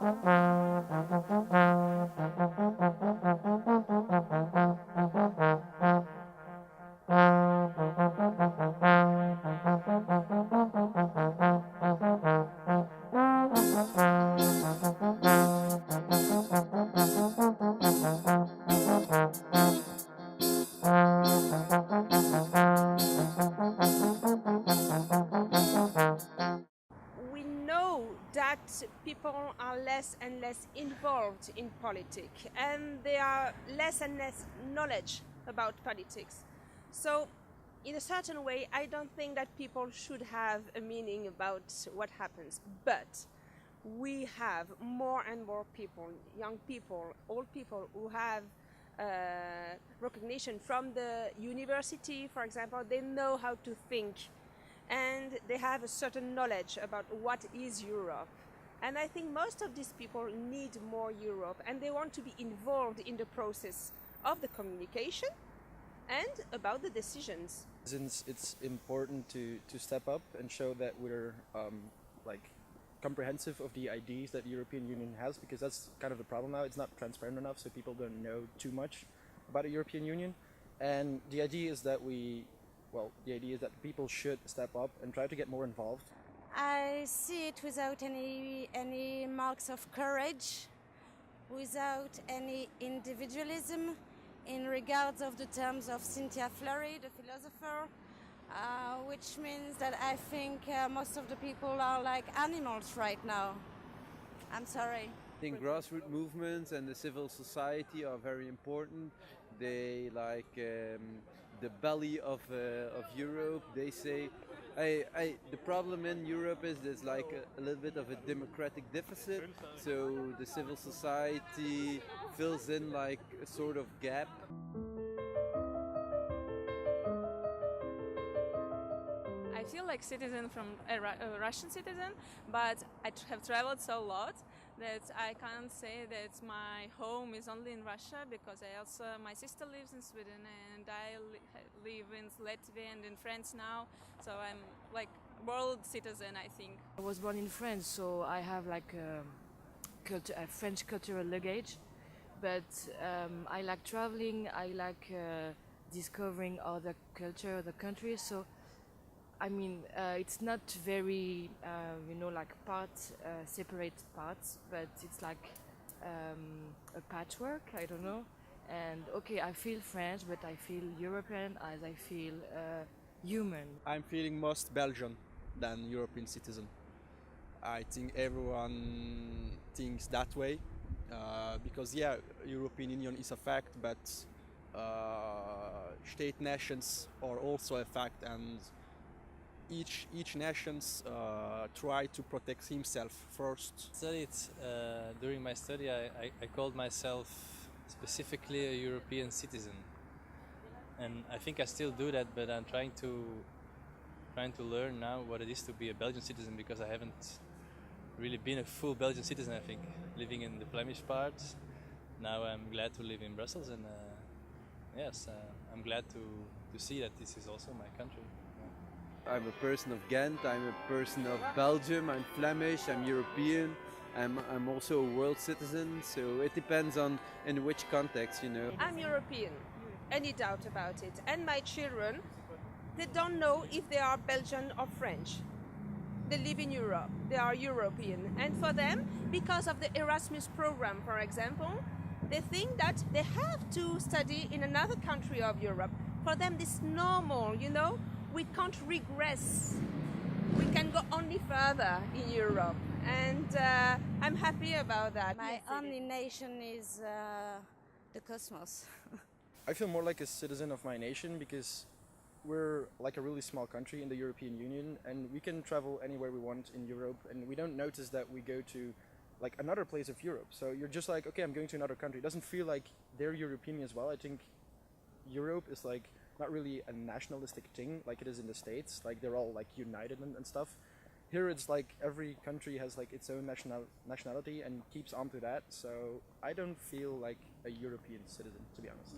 We know that people are less and less involved in politics, and there are less and less knowledge about politics. So in a certain way, I don't think that people should have a meaning about what happens, but we have more and more people, young people, old people, who have recognition from the university, for example. They know how to think, and they have a certain knowledge about what is Europe. And I think most of these people need more Europe, and they want to be involved in the process of the communication and about the decisions. Since it's important to step up and show that we're like comprehensive of the ideas that the European Union has, because that's kind of the problem now. It's not transparent enough, so people don't know too much about the European Union. And the idea is that people should step up and try to get more involved. I see it without any marks of courage, without any individualism, in regards of the terms of Cynthia Fleury, the philosopher, which means that I think most of the people are like animals right now. I'm sorry. I think grassroots movements and the civil society are very important. They the belly of Europe. They say, the problem in Europe is there's like a little bit of a democratic deficit. So the civil society fills in like a sort of gap. I feel like citizen from a Russian citizen, but I have traveled so a lot that I can't say that my home is only in Russia, because my sister lives in Sweden and I live in Latvia and in France now, so I'm like world citizen, I think. I was born in France, so I have like a French cultural luggage, but I like traveling, I like discovering other culture, other countries, so I mean, it's not very, like separate parts, but it's like a patchwork, I don't know. And okay, I feel French, but I feel European as I feel human. I'm feeling most Belgian than European citizen. I think everyone thinks that way, because yeah, European Union is a fact, but state nations are also a fact, and each nations try to protect himself first. During my study, I called myself specifically a European citizen, and I think I still do that. But I'm trying to learn now what it is to be a Belgian citizen, because I haven't really been a full Belgian citizen. I think living in the Flemish part. Now I'm glad to live in Brussels, and I'm glad to see that this is also my country. I'm a person of Ghent, I'm a person of Belgium, I'm Flemish, I'm European, I'm also a world citizen, so it depends on in which context, you know. I'm European, any doubt about it. And my children, they don't know if they are Belgian or French. They live in Europe, they are European. And for them, because of the Erasmus program, for example, they think that they have to study in another country of Europe. For them, this is normal, you know. We can't regress. We can go only further in Europe, and I'm happy about that. My only nation is the cosmos. I feel more like a citizen of my nation, because we're like a really small country in the European Union, and we can travel anywhere we want in Europe, and we don't notice that we go to like another place of Europe. So you're just like, okay, I'm going to another country. It doesn't feel like they're European as well. I think Europe is like not really a nationalistic thing like it is in the States, like they're all like united and stuff. Here it's like every country has like its own nationality and keeps on to that, so I don't feel like a European citizen, to be honest.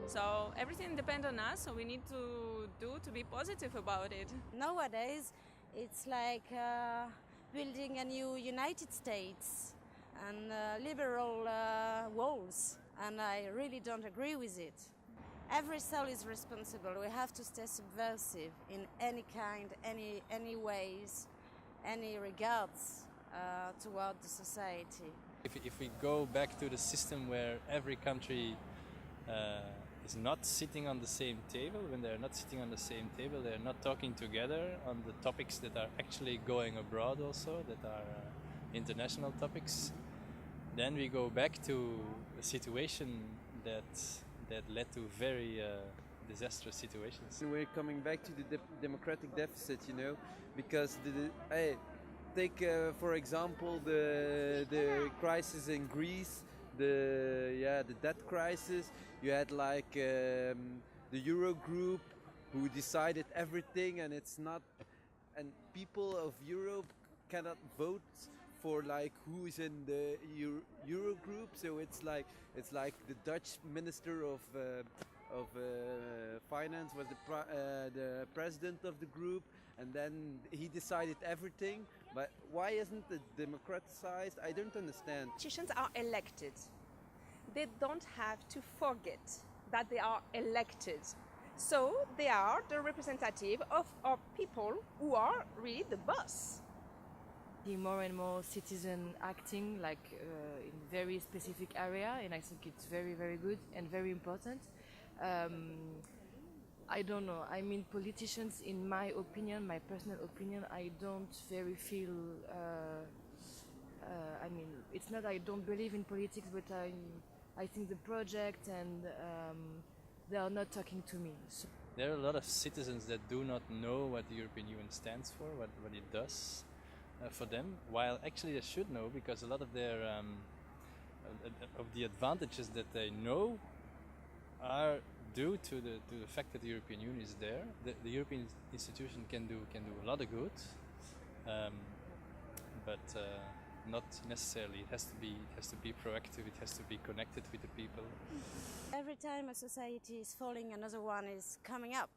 So everything depends on us, so we need to do to be positive about it. Nowadays, it's like building a new United States and liberal walls, and I really don't agree with it. Every soul is responsible. We have to stay subversive in any kind, any ways, any regards toward the society. If we go back to the system where every country is not sitting on the same table, when they're not sitting on the same table, they're not talking together on the topics that are actually going abroad also, that are international topics, then we go back to a situation that led to very disastrous situations. We're coming back to the democratic deficit, you know, because take for example the crisis in Greece, the debt crisis. You had like the Euro group who decided everything, and it's not, and people of Europe cannot vote for like who is in the Euro group. So it's like the Dutch minister of finance was the president of the group, and then he decided everything. But why isn't it democratized? I don't understand. Politicians are elected. They don't have to forget that they are elected. So they are the representative of our people who are really the boss. See more and more citizen acting like in very specific area, and I think it's very, very good and very important. I don't know. I mean, politicians, in my opinion, my personal opinion, I don't very feel. I mean, it's not I don't believe in politics, but I think the project and they are not talking to me. So There are a lot of citizens that do not know what the European Union stands for, what it does for them, while actually they should know, because a lot of their of the advantages that they know are due to the fact that the European Union is there. The European institution can do a lot of good, but not necessarily. It has to be proactive. It has to be connected with the people. Every time a society is falling, another one is coming up.